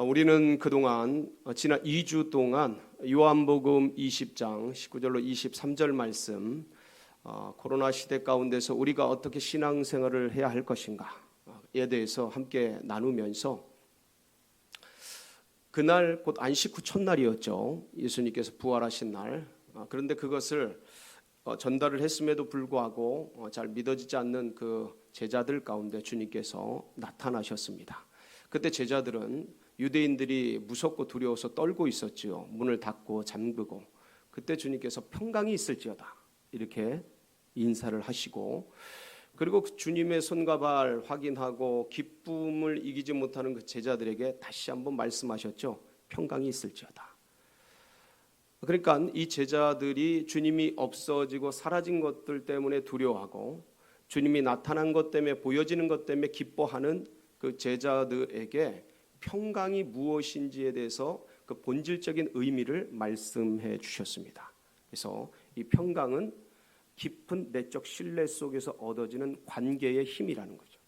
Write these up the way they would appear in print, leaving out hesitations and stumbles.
우리는 그동안 지난 2주 동안 요한복음 20장 19절로 23절 말씀, 코로나 시대 가운데서 우리가 어떻게 신앙생활을 해야 할 것인가에 대해서 함께 나누면서, 그날 곧 안식 후 첫날이었죠. 예수님께서 부활하신 날. 그런데 그것을 전달을 했음에도 불구하고 잘 믿어지지 않는 그 제자들 가운데 주님께서 나타나셨습니다. 그때 제자들은 유대인들이 무섭고 두려워서 떨고 있었지요. 문을 닫고 잠그고. 그때 주님께서 평강이 있을지어다 이렇게 인사를 하시고, 그리고 주님의 손과 발 확인하고 기쁨을 이기지 못하는 그 제자들에게 다시 한번 말씀하셨죠. 평강이 있을지어다. 그러니까 이 제자들이 주님이 없어지고 사라진 것들 때문에 두려워하고, 주님이 나타난 것 때문에, 보여지는 것 때문에 기뻐하는 그 제자들에게 평강이 무엇인지에 대해서 그 본질적인 의미를 말씀해 주셨습니다. 그래서 이 평강은 깊은 내적 신뢰 속에서 얻어지는 관계의 힘이라는 거죠.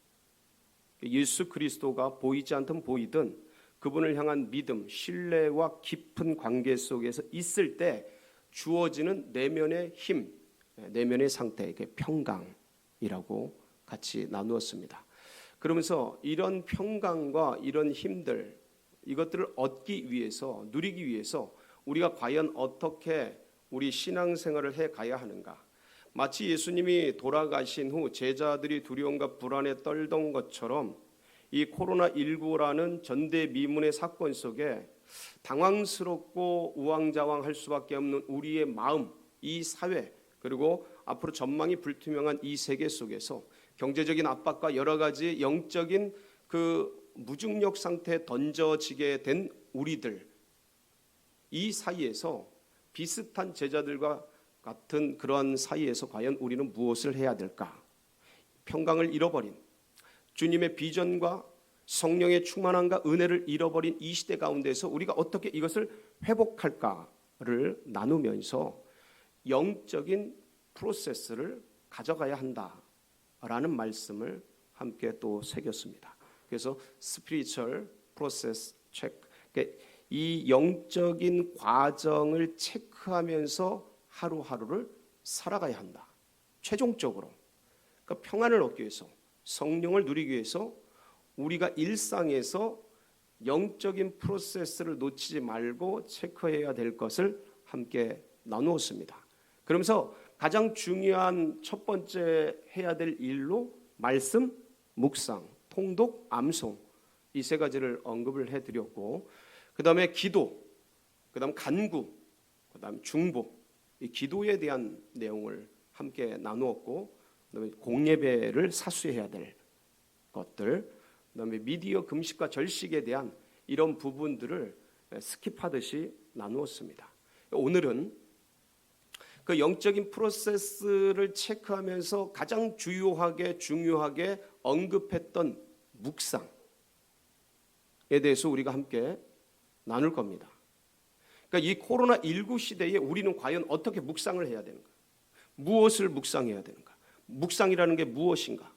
예수 그리스도가 보이지 않든 보이든 그분을 향한 믿음, 신뢰와 깊은 관계 속에서 있을 때 주어지는 내면의 힘, 내면의 상태, 이게 평강이라고 같이 나누었습니다. 그러면서 이런 평강과 이런 힘들, 이것들을 얻기 위해서, 누리기 위해서 우리가 과연 어떻게 우리 신앙생활을 해가야 하는가. 마치 예수님이 돌아가신 후 제자들이 두려움과 불안에 떨던 것처럼 이 코로나19라는 전대미문의 사건 속에 당황스럽고 우왕좌왕할 수밖에 없는 우리의 마음, 이 사회, 그리고 앞으로 전망이 불투명한 이 세계 속에서 경제적인 압박과 여러 가지 영적인 그 무중력 상태에 던져지게 된 우리들, 이 사이에서 비슷한 제자들과 같은 그러한 사이에서 과연 우리는 무엇을 해야 될까? 평강을 잃어버린, 주님의 비전과 성령의 충만함과 은혜를 잃어버린 이 시대 가운데서 우리가 어떻게 이것을 회복할까를 나누면서 영적인 프로세스를 가져가야 한다라는 말씀을 함께 또 새겼습니다. 그래서 스피리추얼 프로세스 체크, 이 영적인 과정을 체크하면서 하루하루를 살아가야 한다. 최종적으로 그러니까 평안을 얻기 위해서, 성령을 누리기 위해서 우리가 일상에서 영적인 프로세스를 놓치지 말고 체크해야 될 것을 함께 나누었습니다. 그러면서 가장 중요한 첫 번째 해야 될 일로 말씀, 묵상, 통독, 암송, 이 세 가지를 언급을 해드렸고, 그 다음에 기도, 그 다음 간구, 그 다음 중보, 이 기도에 대한 내용을 함께 나누었고, 그다음에 공예배를 사수해야 될 것들, 그다음에 미디어 금식과 절식에 대한 이런 부분들을 스킵하듯이 나누었습니다. 오늘은 그 영적인 프로세스를 체크하면서 가장 중요하게 언급했던 묵상에 대해서 우리가 함께 나눌 겁니다. 그러니까 이 코로나19 시대에 우리는 과연 어떻게 묵상을 해야 되는가? 무엇을 묵상해야 되는가? 묵상이라는 게 무엇인가?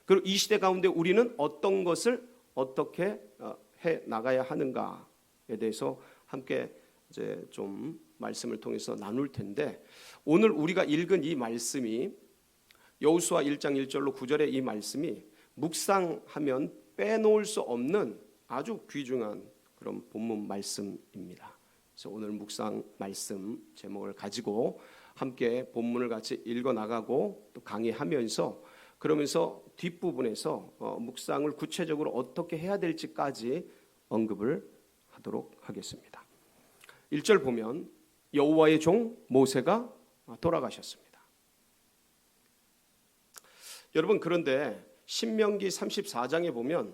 그리고 이 시대 가운데 우리는 어떤 것을 어떻게 해 나가야 하는가에 대해서 함께 이제 좀 말씀을 통해서 나눌 텐데, 오늘 우리가 읽은 이 말씀이 여호수아 1장 1절로 9절의 이 말씀이 묵상하면 빼놓을 수 없는 아주 귀중한 그런 본문 말씀입니다. 그래서 오늘 묵상 말씀 제목을 가지고 함께 본문을 같이 읽어 나가고 또 강의하면서, 그러면서 뒷부분에서 묵상을 구체적으로 어떻게 해야 될지까지 언급을 하도록 하겠습니다. 1절 보면 여호와의 종 모세가 돌아가셨습니다. 여러분, 그런데 신명기 34장에 보면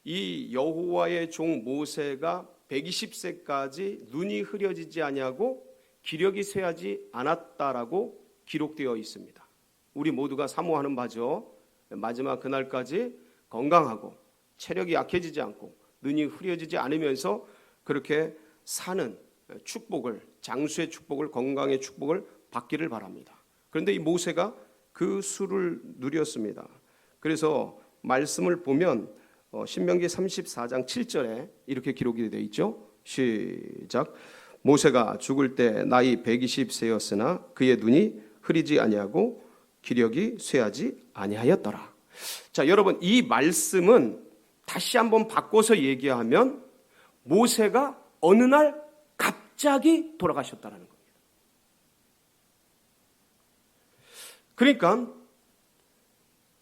이 여호와의 종 모세가 120세까지 눈이 흐려지지 아니하고 기력이 쇠하지 않았다라고 기록되어 있습니다. 우리 모두가 사모하는 바죠. 마지막 그날까지 건강하고 체력이 약해지지 않고 눈이 흐려지지 않으면서 그렇게 사는 축복을, 장수의 축복을, 건강의 축복을 받기를 바랍니다. 그런데 이 모세가 그 수를 누렸습니다. 그래서 말씀을 보면 신명기 34장 7절에 이렇게 기록이 되어 있죠. 시작. 모세가 죽을 때 나이 120세였으나 그의 눈이 흐리지 아니하고 기력이 쇠하지 아니하였더라. 자, 여러분, 이 말씀은 다시 한번 바꿔서 얘기하면 모세가 어느 날 갑자기 돌아가셨다는 겁니다. 그러니까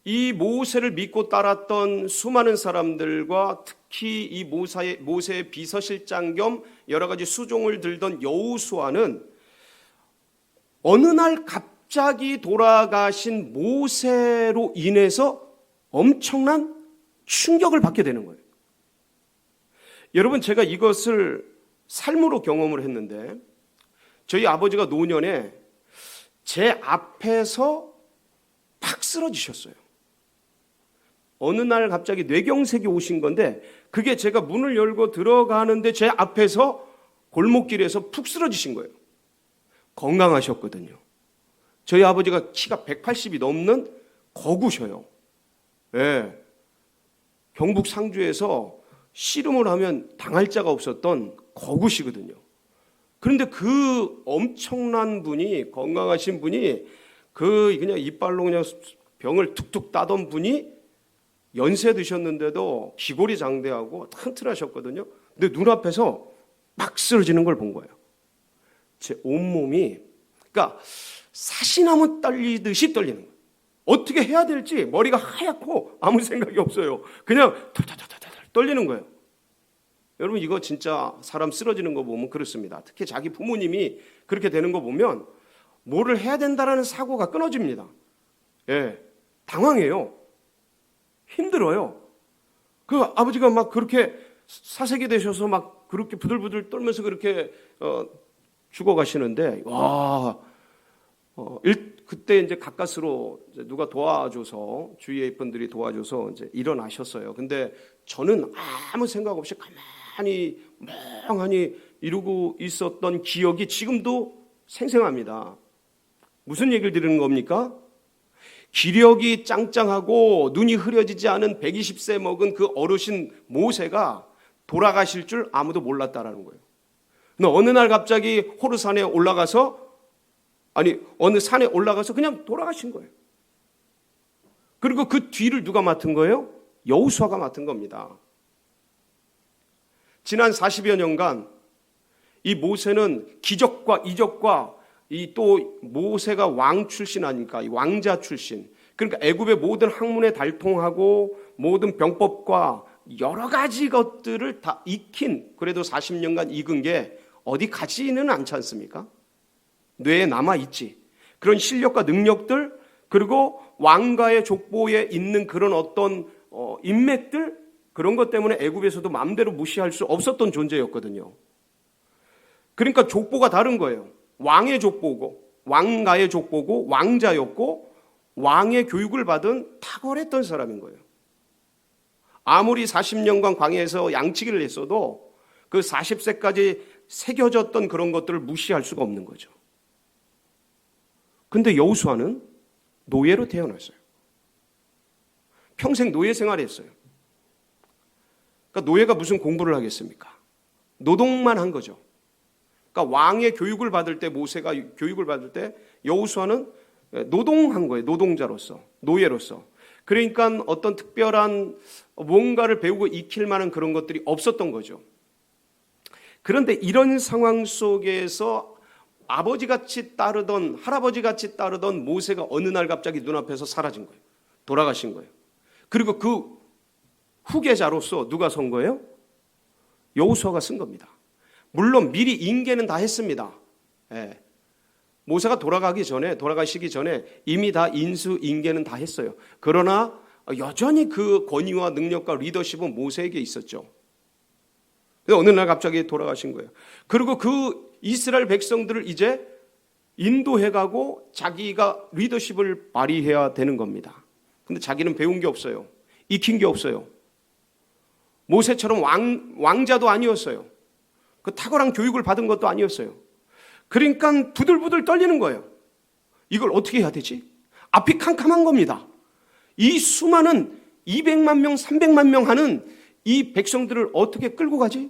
이 모세를 믿고 따랐던 수많은 사람들과 특히 이 모세의 비서실장 겸 여러 가지 수종을 들던 여호수아는 어느 날 갑자기 돌아가신 모세로 인해서 엄청난 충격을 받게 되는 거예요. 여러분, 제가 이것을 삶으로 경험을 했는데 저희 아버지가 노년에 제 앞에서 팍 쓰러지셨어요. 어느 날 갑자기 뇌경색이 오신 건데 그게 제가 문을 열고 들어가는데 제 앞에서 골목길에서 푹 쓰러지신 거예요. 건강하셨거든요. 저희 아버지가 키가 180이 넘는 거구셔요. 예. 경북 상주에서 씨름을 하면 당할 자가 없었던 거구시거든요. 그런데 그 엄청난 분이, 건강하신 분이 그냥 이빨로 그냥 병을 툭툭 따던 분이 연세 드셨는데도 기골이 장대하고 튼튼하셨거든요. 근데 눈앞에서 막 쓰러지는 걸 본 거예요. 제 온몸이, 그러니까 사시나무 떨리듯이 떨리는 거예요. 어떻게 해야 될지 머리가 하얗고 아무 생각이 없어요. 그냥 덜덜덜덜 떨리는 거예요. 여러분, 이거 진짜 사람 쓰러지는 거 보면 그렇습니다. 특히 자기 부모님이 그렇게 되는 거 보면 뭐를 해야 된다라는 사고가 끊어집니다. 예, 당황해요. 힘들어요. 그 아버지가 막 그렇게 사색이 되셔서 막 그렇게 부들부들 떨면서 그렇게 죽어가시는데, 와, 그때 이제 가까스로 이제 누가 도와줘서, 주위의 분들이 도와줘서 이제 일어나셨어요. 근데 저는 아무 생각 없이 가만히 멍하니 이러고 있었던 기억이 지금도 생생합니다. 무슨 얘기를 드리는 겁니까? 기력이 짱짱하고 눈이 흐려지지 않은 120세 먹은 그 어르신 모세가 돌아가실 줄 아무도 몰랐다라는 거예요. 근데 어느 날 갑자기 호르산에 올라가서, 어느 산에 올라가서 그냥 돌아가신 거예요. 그리고 그 뒤를 누가 맡은 거예요? 여호수아가 맡은 겁니다. 지난 40여 년간 이 모세는 기적과 이적과 이 또 모세가 왕 출신 아닙니까? 이 왕자 출신. 그러니까 애굽의 모든 학문에 달통하고 모든 병법과 여러 가지 것들을 다 익힌, 그래도 40년간 익은 게 어디 가지는 않지 않습니까? 뇌에 남아있지. 그런 실력과 능력들, 그리고 왕가의 족보에 있는 그런 어떤 인맥들, 그런 것 때문에 애굽에서도 마음대로 무시할 수 없었던 존재였거든요. 그러니까 족보가 다른 거예요. 왕의 족보고, 왕가의 족보고, 왕자였고, 왕의 교육을 받은 탁월했던 사람인 거예요. 아무리 40년간 광야에서 양치기를 했어도 그 40세까지 새겨졌던 그런 것들을 무시할 수가 없는 거죠. 근데 여호수아는 노예로 태어났어요. 평생 노예 생활했어요. 그러니까 노예가 무슨 공부를 하겠습니까? 노동만 한 거죠. 그러니까 왕의 교육을 받을 때, 모세가 교육을 받을 때 여호수아는 노동한 거예요. 노동자로서, 노예로서. 그러니까 어떤 특별한 뭔가를 배우고 익힐 만한 그런 것들이 없었던 거죠. 그런데 이런 상황 속에서 아버지같이 따르던, 할아버지같이 따르던 모세가 어느 날 갑자기 눈앞에서 사라진 거예요. 돌아가신 거예요. 그리고 그 후계자로서 누가 선 거예요? 여호수아가 쓴 겁니다. 물론 미리 인계는 다 했습니다. 예. 모세가 돌아가시기 전에 이미 다 인수 인계는 다 했어요. 그러나 여전히 그 권위와 능력과 리더십은 모세에게 있었죠. 어느 날 갑자기 돌아가신 거예요. 그리고 그 이스라엘 백성들을 이제 인도해가고 자기가 리더십을 발휘해야 되는 겁니다. 근데 자기는 배운 게 없어요. 익힌 게 없어요. 모세처럼 왕자도 아니었어요. 그 탁월한 교육을 받은 것도 아니었어요. 그러니까 부들부들 떨리는 거예요. 이걸 어떻게 해야 되지? 앞이 캄캄한 겁니다. 이 수많은 200만 명, 300만 명 하는 이 백성들을 어떻게 끌고 가지?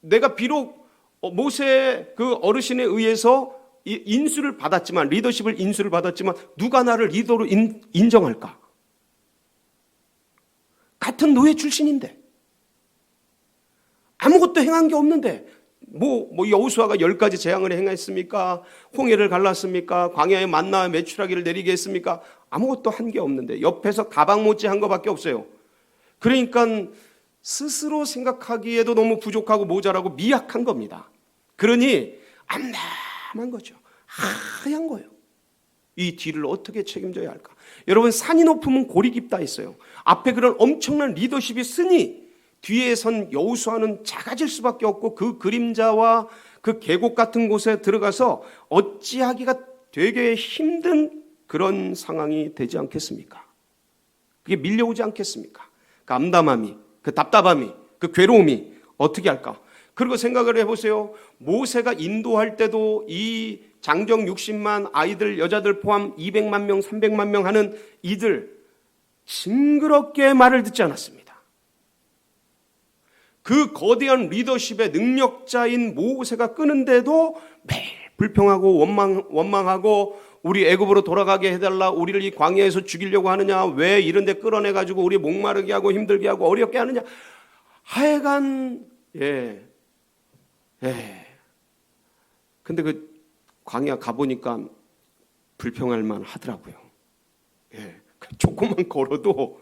내가 비록 모세 그 어르신에 의해서 인수를 받았지만, 리더십을 인수를 받았지만 누가 나를 리더로 인정할까? 같은 노예 출신인데, 아무것도 행한 게 없는데, 여호수아가 10가지 재앙을 행했습니까? 홍해를 갈랐습니까? 광야에 만나 메추라기를 내리게 했습니까? 아무것도 한 게 없는데, 옆에서 가방 못지 한 거밖에 없어요. 그러니까 스스로 생각하기에도 너무 부족하고 모자라고 미약한 겁니다. 그러니 암담한 거죠. 하얀 거예요. 이 뒤를 어떻게 책임져야 할까? 여러분, 산이 높으면 골이 깊다 했어요. 앞에 그런 엄청난 리더십이 쓰니 뒤에 선 여호수아는 작아질 수밖에 없고, 그 그림자와 그 계곡 같은 곳에 들어가서 어찌하기가 되게 힘든 그런 상황이 되지 않겠습니까? 그게 밀려오지 않겠습니까? 그 암담함이, 그 답답함이, 그 괴로움이 어떻게 할까? 그리고 생각을 해보세요. 모세가 인도할 때도 이 장정 60만 아이들, 여자들 포함 200만 명, 300만 명 하는 이들 징그럽게 말을 듣지 않았습니다. 그 거대한 리더십의 능력자인 모세가 끄는데도 매일 불평하고 원망하고, 우리 애굽으로 돌아가게 해달라, 우리를 이 광야에서 죽이려고 하느냐, 왜 이런 데 끌어내가지고 우리 목마르게 하고 힘들게 하고 어렵게 하느냐. 하여간 근데 그 광야 가보니까 불평할 만 하더라고요. 조금만 걸어도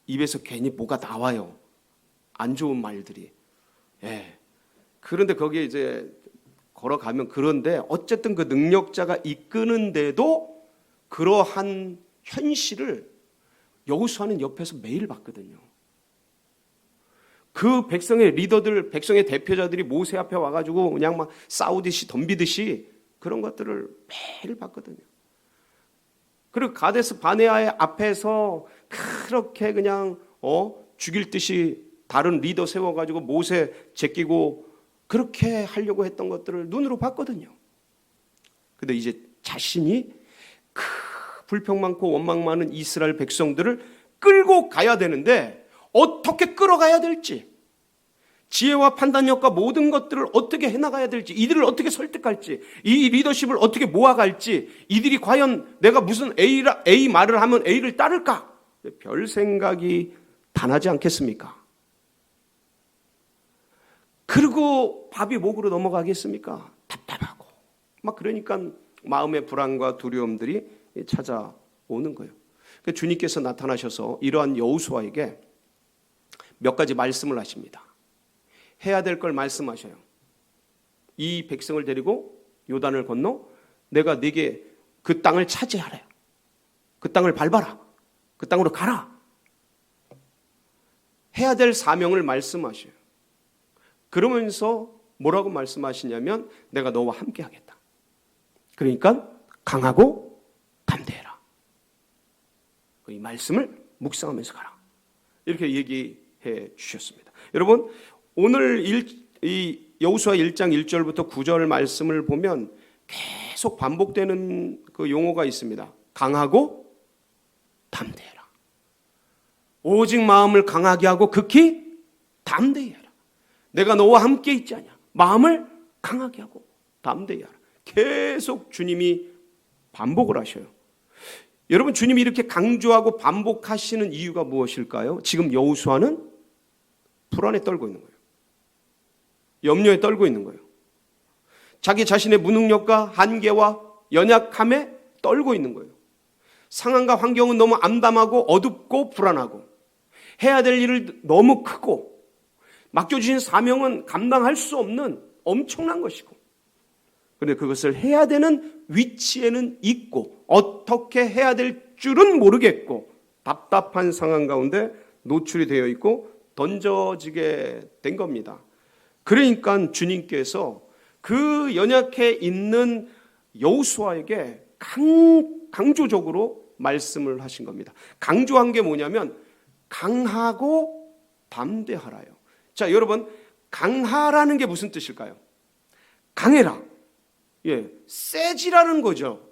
입에서 괜히 뭐가 나와요. 안 좋은 말들이. 그런데 거기에 이제 걸어가면, 그런데 어쨌든 그 능력자가 이끄는데도 그러한 현실을 여호수아는 옆에서 매일 봤거든요. 그 백성의 리더들, 백성의 대표자들이 모세 앞에 와가지고 그냥 막 싸우듯이 덤비듯이 그런 것들을 매일 봤거든요. 그리고 가데스 바네아의 앞에서 그렇게 그냥 죽일 듯이 다른 리더 세워가지고 모세 제끼고 그렇게 하려고 했던 것들을 눈으로 봤거든요. 근데 이제 자신이 그 불평 많고 원망 많은 이스라엘 백성들을 끌고 가야 되는데, 어떻게 끌어가야 될지, 지혜와 판단력과 모든 것들을 어떻게 해나가야 될지, 이들을 어떻게 설득할지, 이 리더십을 어떻게 모아갈지, 이들이 과연 내가 무슨 A 말을 하면 A를 따를까? 별 생각이 다 나지 않겠습니까? 그리고 밥이 목으로 넘어가겠습니까? 답답하고 막, 그러니까 마음의 불안과 두려움들이 찾아오는 거예요. 주님께서 나타나셔서 이러한 여호수아에게 몇 가지 말씀을 하십니다. 해야 될 걸 말씀하셔요. 이 백성을 데리고 요단을 건너 내가 네게 그 땅을 차지하라. 그 땅을 밟아라. 그 땅으로 가라. 해야 될 사명을 말씀하셔요. 그러면서 뭐라고 말씀하시냐면, 내가 너와 함께 하겠다. 그러니까 강하고 담대해라. 이 말씀을 묵상하면서 가라. 이렇게 얘기해 주셨습니다. 여러분, 오늘 이 여호수아 1장 1절부터 9절 말씀을 보면 계속 반복되는 그 용어가 있습니다. 강하고 담대해라. 오직 마음을 강하게 하고 극히 담대히 하라. 내가 너와 함께 있지 않냐. 마음을 강하게 하고 담대히 하라. 계속 주님이 반복을 하셔요. 여러분, 주님이 이렇게 강조하고 반복하시는 이유가 무엇일까요? 지금 여호수아는 불안에 떨고 있는 거예요. 염려에 떨고 있는 거예요. 자기 자신의 무능력과 한계와 연약함에 떨고 있는 거예요. 상황과 환경은 너무 암담하고 어둡고 불안하고, 해야 될 일을 너무 크고, 맡겨주신 사명은 감당할 수 없는 엄청난 것이고, 그런데 그것을 해야 되는 위치에는 있고 어떻게 해야 될 줄은 모르겠고, 답답한 상황 가운데 노출이 되어 있고 던져지게 된 겁니다. 그러니까 주님께서 그 연약해 있는 여호수아에게 강조적으로 말씀을 하신 겁니다. 강조한 게 뭐냐면 강하고 담대하라요. 자, 여러분, 강하라는 게 무슨 뜻일까요? 강해라. 세지라는 거죠.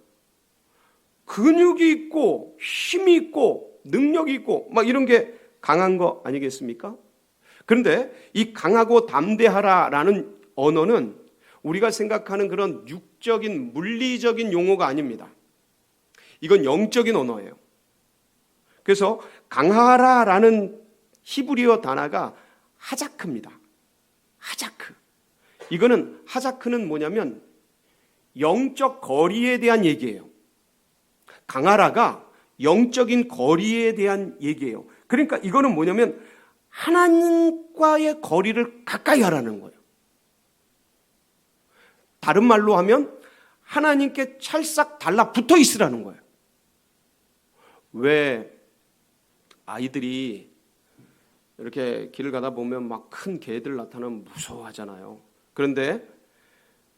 근육이 있고 힘이 있고 능력이 있고 막 이런 게 강한 거 아니겠습니까? 그런데 이 강하고 담대하라라는 언어는 우리가 생각하는 그런 육적인 물리적인 용어가 아닙니다. 이건 영적인 언어예요. 그래서 강하라라는 히브리어 단어가 하자크입니다. 하자크. 이거는 하자크는 뭐냐면 영적 거리에 대한 얘기예요. 강하라가 영적인 거리에 대한 얘기예요. 그러니까 이거는 뭐냐면 하나님과의 거리를 가까이 하라는 거예요. 다른 말로 하면 하나님께 찰싹 달라붙어 있으라는 거예요. 왜 아이들이 이렇게 길을 가다 보면 막 큰 개들 나타나면 무서워하잖아요. 그런데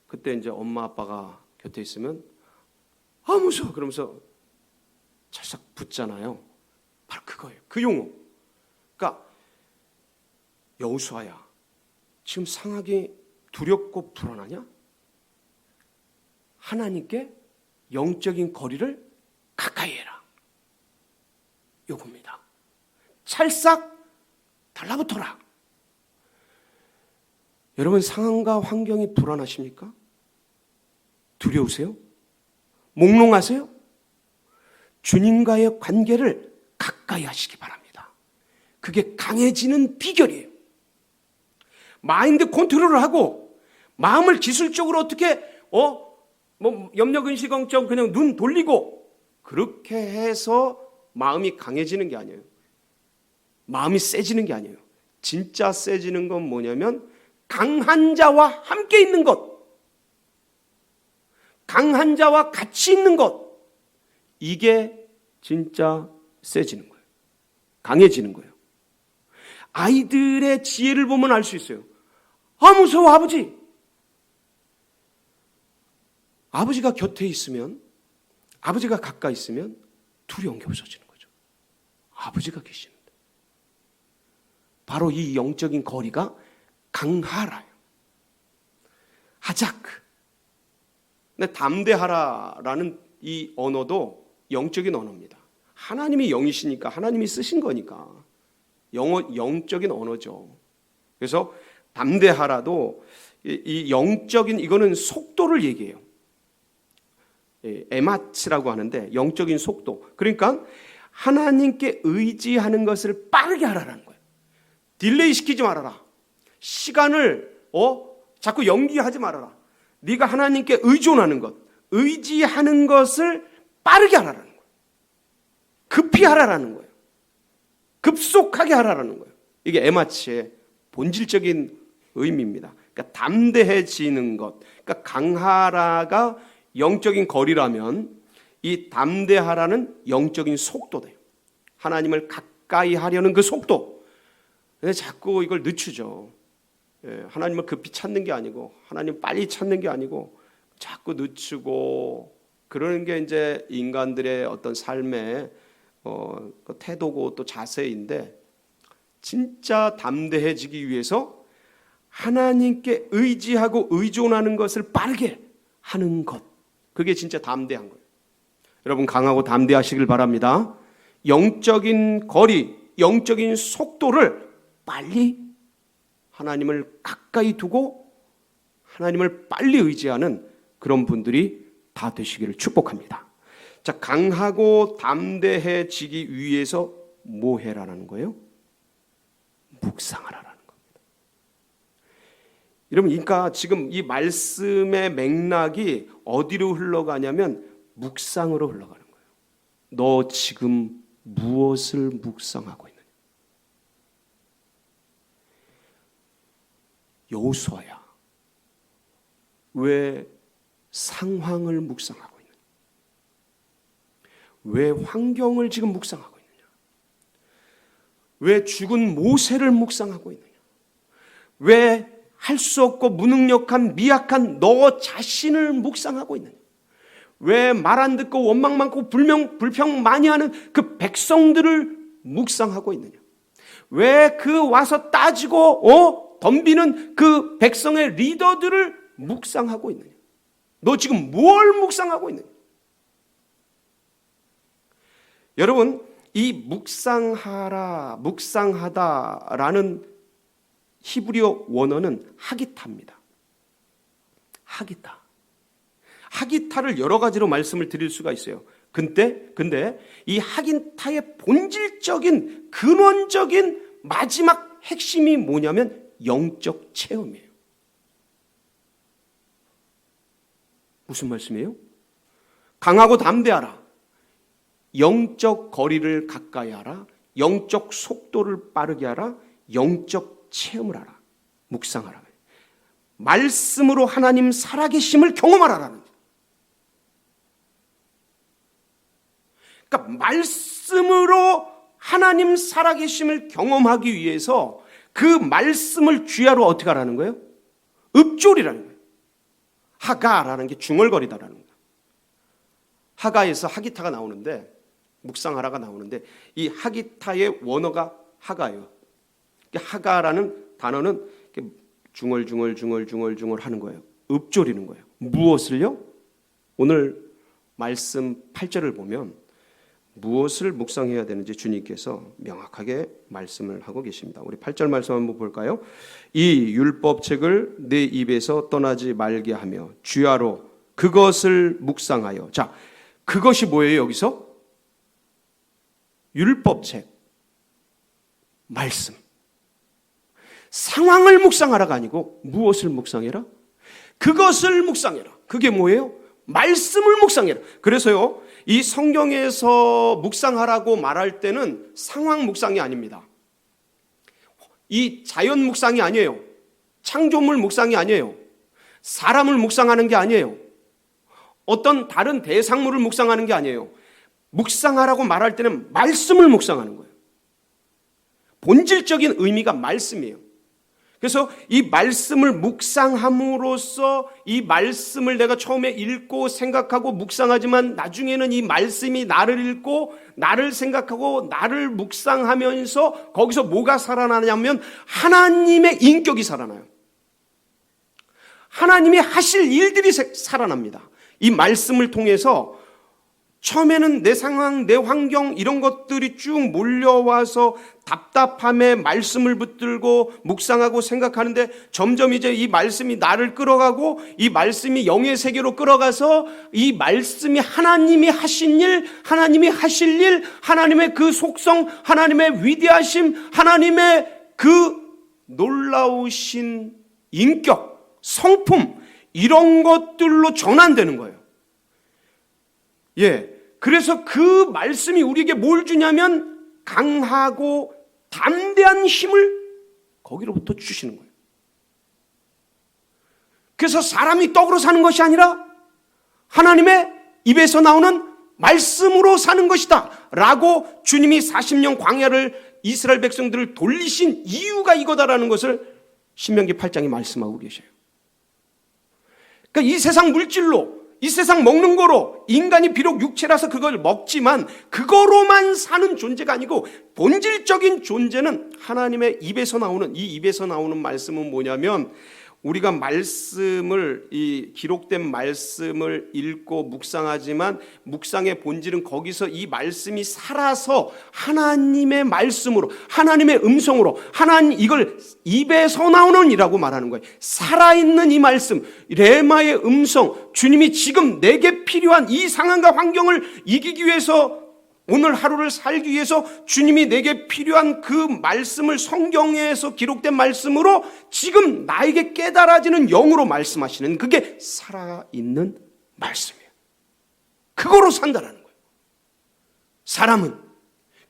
그때 이제 엄마 아빠가 곁에 있으면 아 무서워 그러면서 찰싹 붙잖아요. 바로 그거예요. 그 용어. 그러니까 여호수아야, 지금 상하게 두렵고 불안하냐? 하나님께 영적인 거리를 가까이 해라. 요겁니다. 찰싹 달라붙어라. 여러분 상황과 환경이 불안하십니까? 두려우세요? 몽롱하세요? 주님과의 관계를 가까이 하시기 바랍니다. 그게 강해지는 비결이에요. 마인드 컨트롤을 하고 마음을 기술적으로 어떻게 염려근시걱정 그냥 눈 돌리고 그렇게 해서 마음이 강해지는 게 아니에요. 마음이 세지는 게 아니에요. 진짜 세지는 건 뭐냐면 강한 자와 함께 있는 것, 강한 자와 같이 있는 것, 이게 진짜 세지는 거예요. 강해지는 거예요. 아이들의 지혜를 보면 알 수 있어요. 아 무서워 아버지. 아버지가 곁에 있으면, 아버지가 가까이 있으면 두려운 게 없어지는 거죠. 아버지가 계시는데. 바로 이 영적인 거리가 강하라요. 하자크. 근데 담대하라라는 이 언어도 영적인 언어입니다. 하나님이 영이시니까 하나님이 쓰신 거니까 영적인 언어죠. 그래서 담대하라도 이 영적인 이거는 속도를 얘기해요. 에마치라고 하는데 영적인 속도. 그러니까 하나님께 의지하는 것을 빠르게 하라는 거예요. 딜레이 시키지 말아라. 시간을 자꾸 연기하지 말아라. 네가 하나님께 의존하는 것, 의지하는 것을 빠르게 하라는 거예요. 급히 하라는 거예요. 급속하게 하라는 거예요. 이게 에마치의 본질적인 의미입니다. 그러니까 담대해지는 것. 그러니까 강하라가 영적인 거리라면 이 담대하라는 영적인 속도돼요. 하나님을 가까이 하려는 그 속도. 근데 자꾸 이걸 늦추죠. 하나님을 급히 찾는 게 아니고 하나님 빨리 찾는 게 아니고 자꾸 늦추고 그러는 게 이제 인간들의 어떤 삶의 태도고 또 자세인데 진짜 담대해지기 위해서 하나님께 의지하고 의존하는 것을 빠르게 하는 것. 그게 진짜 담대한 거예요. 여러분 강하고 담대하시길 바랍니다. 영적인 거리, 영적인 속도를 빨리 하나님을 가까이 두고 하나님을 빨리 의지하는 그런 분들이 다 되시기를 축복합니다. 자, 강하고 담대해지기 위해서 뭐 해라는 거예요? 묵상하라는 겁니다. 여러분, 그러니까 지금 이 말씀의 맥락이 어디로 흘러가냐면 묵상으로 흘러가는 거예요. 너 지금 무엇을 묵상하고 있느냐? 여호수아야, 왜 상황을 묵상하고 있느냐? 왜 환경을 지금 묵상하고 있느냐? 왜 죽은 모세를 묵상하고 있느냐? 왜 할 수 없고 무능력한 미약한 너 자신을 묵상하고 있느냐? 왜 말 안 듣고 원망 많고 불평 많이 하는 그 백성들을 묵상하고 있느냐? 왜 그 와서 따지고 덤비는 그 백성의 리더들을 묵상하고 있느냐? 너 지금 뭘 묵상하고 있느냐? 여러분, 이 묵상하라, 묵상하다라는 히브리어 원어는 하기타입니다. 하기타. 하기타를 여러 가지로 말씀을 드릴 수가 있어요. 근데 이 하기타의 본질적인 근원적인 마지막 핵심이 뭐냐면 영적 체험이에요. 무슨 말씀이에요? 강하고 담대하라. 영적 거리를 가까이 하라. 영적 속도를 빠르게 하라. 영적 체험을 하라. 묵상하라. 말씀으로 하나님 살아계심을 경험하라라는 거예요. 그러니까 말씀으로 하나님 살아계심을 경험하기 위해서 그 말씀을 주야로 어떻게 하라는 거예요? 읊조리라는 거예요. 하가라는 게 중얼거리다라는 거예요. 하가에서 하기타가 나오는데, 묵상하라가 나오는데, 이 하기타의 원어가 하가예요. 하가라는 단어는 중얼중얼 하는 거예요. 읊조리는 거예요. 무엇을요? 오늘 말씀 8절을 보면 무엇을 묵상해야 되는지 주님께서 명확하게 말씀을 하고 계십니다. 우리 8절 말씀 한번 볼까요? 이 율법책을 내 입에서 떠나지 말게 하며 주야로 그것을 묵상하여. 자, 그것이 뭐예요 여기서? 율법책, 말씀. 상황을 묵상하라가 아니고 무엇을 묵상해라? 그것을 묵상해라. 그게 뭐예요? 말씀을 묵상해라. 그래서요, 이 성경에서 묵상하라고 말할 때는 상황 묵상이 아닙니다. 이 자연 묵상이 아니에요. 창조물 묵상이 아니에요. 사람을 묵상하는 게 아니에요. 어떤 다른 대상물을 묵상하는 게 아니에요. 묵상하라고 말할 때는 말씀을 묵상하는 거예요. 본질적인 의미가 말씀이에요. 그래서 이 말씀을 묵상함으로써 이 말씀을 내가 처음에 읽고 생각하고 묵상하지만 나중에는 이 말씀이 나를 읽고 나를 생각하고 나를 묵상하면서 거기서 뭐가 살아나냐면 하나님의 인격이 살아나요. 하나님이 하실 일들이 살아납니다. 이 말씀을 통해서 처음에는 내 상황, 내 환경 이런 것들이 쭉 몰려와서 답답함에 말씀을 붙들고 묵상하고 생각하는데 점점 이제 이 말씀이 나를 끌어가고 이 말씀이 영의 세계로 끌어가서 이 말씀이 하나님이 하신 일, 하나님이 하실 일, 하나님의 그 속성, 하나님의 위대하심, 하나님의 그 놀라우신 인격, 성품 이런 것들로 전환되는 거예요. 예. 그래서 그 말씀이 우리에게 뭘 주냐면 강하고 담대한 힘을 거기로부터 주시는 거예요. 그래서 사람이 떡으로 사는 것이 아니라 하나님의 입에서 나오는 말씀으로 사는 것이다 라고 주님이 40년 광야를 이스라엘 백성들을 돌리신 이유가 이거다라는 것을 신명기 8장에 말씀하고 계셔요. 그러니까 이 세상 물질로, 이 세상 먹는 거로 인간이 비록 육체라서 그걸 먹지만 그거로만 사는 존재가 아니고 본질적인 존재는 하나님의 입에서 나오는, 이 입에서 나오는 말씀은 뭐냐면 우리가 말씀을, 이 기록된 말씀을 읽고 묵상하지만 묵상의 본질은 거기서 이 말씀이 살아서 하나님의 말씀으로, 하나님의 음성으로, 하나님 이걸 입에서 나오는 이라고 말하는 거예요. 살아있는 이 말씀, 레마의 음성, 주님이 지금 내게 필요한 이 상황과 환경을 이기기 위해서, 오늘 하루를 살기 위해서 주님이 내게 필요한 그 말씀을 성경에서 기록된 말씀으로 지금 나에게 깨달아지는 영으로 말씀하시는, 그게 살아있는 말씀이에요. 그거로 산다라는 거예요. 사람은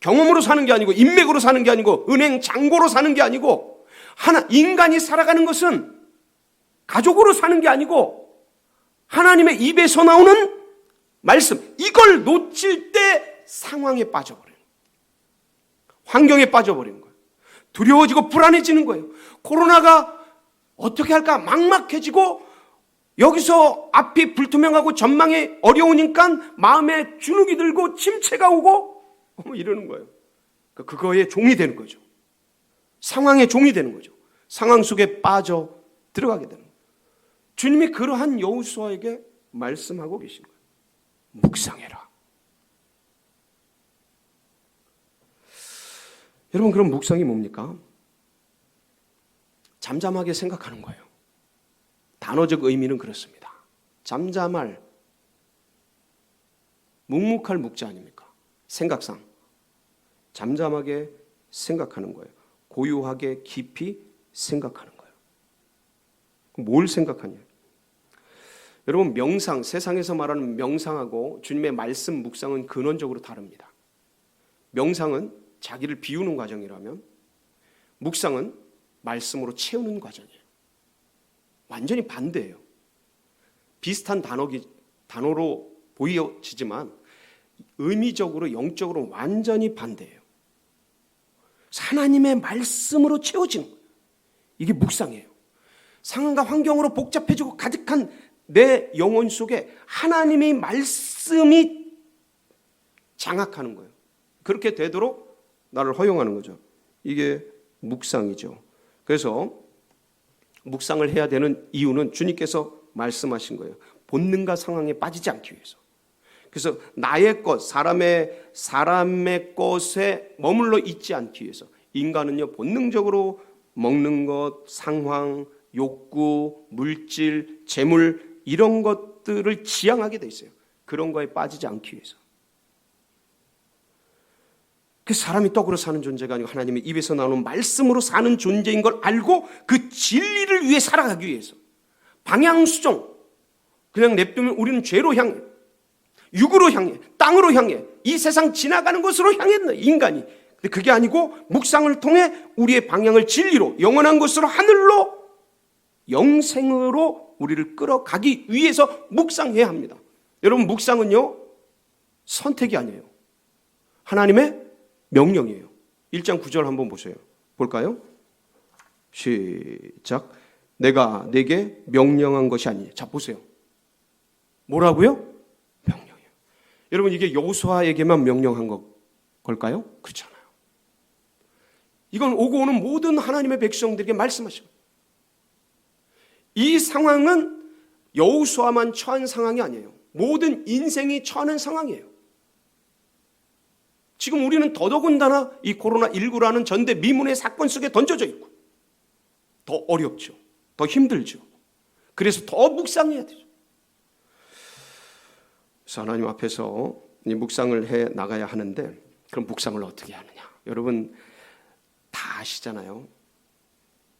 경험으로 사는 게 아니고 인맥으로 사는 게 아니고 은행 잔고로 사는 게 아니고, 인간이 살아가는 것은 가족으로 사는 게 아니고 하나님의 입에서 나오는 말씀, 이걸 놓칠 때 상황에 빠져버려요. 환경에 빠져버리는 거예요. 두려워지고 불안해지는 거예요. 코로나가 어떻게 할까 막막해지고 여기서 앞이 불투명하고 전망이 어려우니까 마음에 주눅이 들고 침체가 오고 이러는 거예요. 그거에 종이 되는 거죠. 상황의 종이 되는 거죠. 상황 속에 빠져 들어가게 되는 거예요. 주님이 그러한 여호수아에게 말씀하고 계신 거예요. 묵상해라. 여러분, 그럼 묵상이 뭡니까? 잠잠하게 생각하는 거예요. 단어적 의미는 그렇습니다. 잠잠할, 묵묵할 묵자 아닙니까? 생각상 잠잠하게 생각하는 거예요. 고요하게 깊이 생각하는 거예요. 뭘 생각하냐? 여러분, 명상, 세상에서 말하는 명상하고 주님의 말씀 묵상은 근원적으로 다릅니다. 명상은 자기를 비우는 과정이라면 묵상은 말씀으로 채우는 과정이에요. 완전히 반대예요. 비슷한 단어로 보여지지만 의미적으로, 영적으로 완전히 반대예요. 하나님의 말씀으로 채워지는 거예요. 이게 묵상이에요. 상황과 환경으로 복잡해지고 가득한 내 영혼 속에 하나님의 말씀이 장악하는 거예요. 그렇게 되도록 나를 허용하는 거죠. 이게 묵상이죠. 그래서 묵상을 해야 되는 이유는 주님께서 말씀하신 거예요. 본능과 상황에 빠지지 않기 위해서. 그래서 나의 것, 사람의 것에 머물러 있지 않기 위해서. 인간은요, 본능적으로 먹는 것, 상황, 욕구, 물질, 재물 이런 것들을 지향하게 돼 있어요. 그런 거에 빠지지 않기 위해서. 그 사람이 떡으로 사는 존재가 아니고 하나님의 입에서 나오는 말씀으로 사는 존재인 걸 알고 그 진리를 위해 살아가기 위해서. 방향수정. 그냥 냅두면 우리는 죄로 향해, 육으로 향해, 땅으로 향해, 이 세상 지나가는 곳으로 향했네, 인간이. 근데 그게 아니고 묵상을 통해 우리의 방향을 진리로, 영원한 곳으로, 하늘로, 영생으로 우리를 끌어가기 위해서 묵상해야 합니다. 여러분, 묵상은요, 선택이 아니에요. 하나님의 명령이에요. 1장 9절 한번 보세요. 볼까요? 시작. 내가 내게 명령한 것이 아니니. 자, 보세요. 뭐라고요? 명령이에요. 여러분, 이게 여호수아에게만 명령한 걸까요? 그렇지 않아요. 이건 오고 오는 모든 하나님의 백성들에게 말씀하시고, 이 상황은 여호수아만 처한 상황이 아니에요. 모든 인생이 처하는 상황이에요. 지금 우리는 더더군다나 이 코로나19라는 전대미문의 사건 속에 던져져 있고 더 어렵죠. 더 힘들죠. 그래서 더 묵상해야 되죠. 그래서 하나님 앞에서 이 묵상을 해 나가야 하는데, 그럼 묵상을 어떻게 하느냐? 여러분 다 아시잖아요.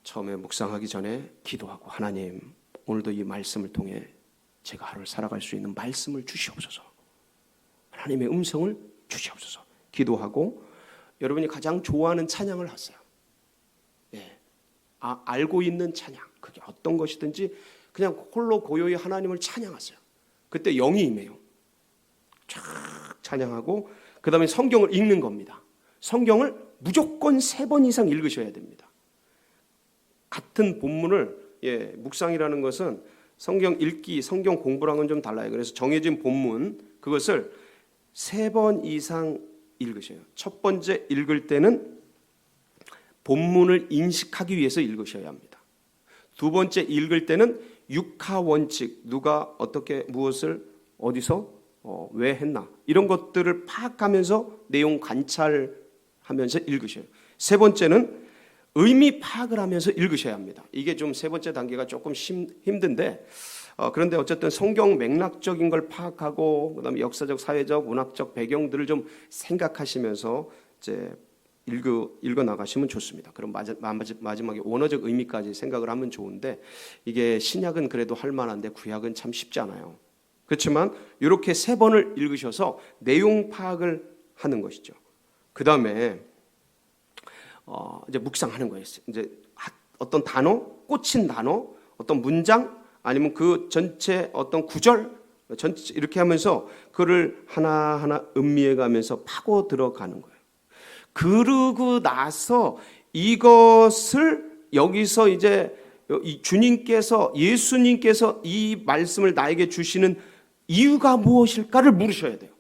처음에 묵상하기 전에 기도하고, 하나님 오늘도 이 말씀을 통해 제가 하루를 살아갈 수 있는 말씀을 주시옵소서, 하나님의 음성을 주시옵소서 기도하고, 여러분이 가장 좋아하는 찬양을 하세요. 예. 알고 있는 찬양, 그게 어떤 것이든지 그냥 홀로 고요히 하나님을 찬양하세요. 그때 영이 임해요. 쫙 찬양하고, 그 다음에 성경을 읽는 겁니다. 성경을 무조건 3번 이상 읽으셔야 됩니다. 같은 본문을, 묵상이라는 것은 성경 읽기, 성경 공부랑은 좀 달라요. 그래서 정해진 본문, 그것을 3번 이상 읽으셔요. 첫 번째 읽을 때는 본문을 인식하기 위해서 읽으셔야 합니다. 두 번째 읽을 때는 육하 원칙, 누가 어떻게 무엇을 어디서 왜 했나, 이런 것들을 파악하면서 내용 관찰하면서 읽으셔요. 세 번째는 의미 파악을 하면서 읽으셔야 합니다. 이게 좀 세 번째 단계가 조금 힘든데, 그런데 어쨌든 성경 맥락적인 걸 파악하고, 그다음에 역사적, 사회적, 문학적 배경들을 좀 생각하시면서 이제 읽어 나가시면 좋습니다. 그럼 마지막에 원어적 의미까지 생각을 하면 좋은데, 이게 신약은 그래도 할 만한데 구약은 참 쉽지 않아요. 그렇지만 이렇게 3번을 읽으셔서 내용 파악을 하는 것이죠. 그 다음에 이제 묵상하는 거예요. 이제 어떤 단어, 꽂힌 단어, 어떤 문장, 아니면 그 전체 어떤 구절, 전체 이렇게 하면서 그를 하나하나 음미해 가면서 파고 들어가는 거예요. 그러고 나서 이것을 여기서 이제 주님께서, 예수님께서 이 말씀을 나에게 주시는 이유가 무엇일까를 물으셔야 돼요.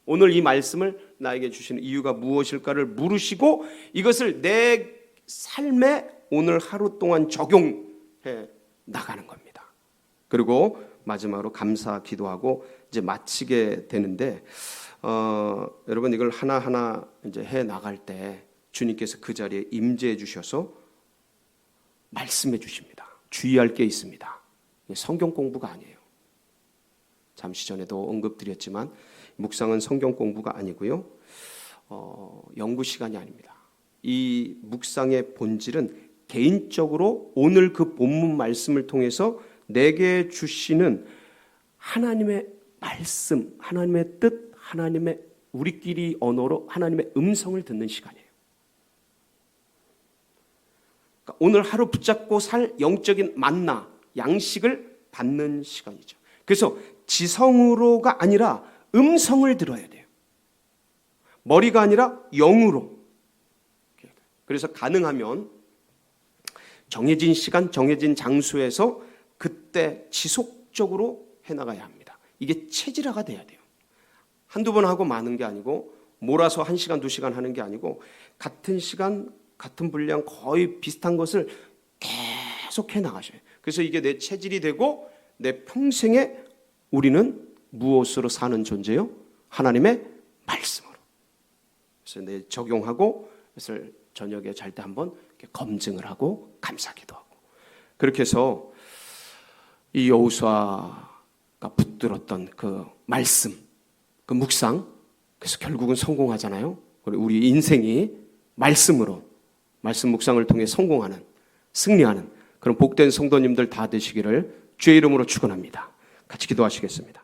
오늘 이 말씀을 나에게 주시는 이유가 무엇일까를 물으시고, 이것을 내 삶에 오늘 하루 동안 적용해 나가는 겁니다. 그리고 마지막으로 감사 기도하고 이제 마치게 되는데, 여러분 이걸 하나하나 이제 해 나갈 때 주님께서 그 자리에 임재해 주셔서 말씀해 주십니다. 주의할 게 있습니다. 성경 공부가 아니에요. 잠시 전에도 언급드렸지만 묵상은 성경 공부가 아니고요. 연구 시간이 아닙니다. 이 묵상의 본질은 개인적으로 오늘 그 본문 말씀을 통해서 내게 주시는 하나님의 말씀, 하나님의 뜻, 하나님의 우리끼리 언어로 하나님의 음성을 듣는 시간이에요. 그러니까 오늘 하루 붙잡고 살 영적인 만나, 양식을 받는 시간이죠. 그래서 지성으로가 아니라 음성을 들어야 돼요. 머리가 아니라 영으로. 그래서 가능하면 정해진 시간, 정해진 장소에서 그때 지속적으로 해나가야 합니다. 이게 체질화가 돼야 돼요. 한두 번 하고 마는 게 아니고 몰아서 1시간, 2시간 하는 게 아니고 같은 시간, 같은 분량 거의 비슷한 것을 계속 해나가셔야 돼요. 그래서 이게 내 체질이 되고 내 평생에 우리는 무엇으로 사는 존재요? 하나님의 말씀으로. 그래서 내 적용하고 그래서 저녁에 잘 때 한번 검증을 하고 감사기도 하고 그렇게 해서 이 여호수아가 붙들었던 그 말씀, 그 묵상, 그래서 결국은 성공하잖아요. 우리 인생이 말씀으로 말씀 묵상을 통해 성공하는, 승리하는 그런 복된 성도님들 다 되시기를 주의 이름으로 축원합니다. 같이 기도하시겠습니다.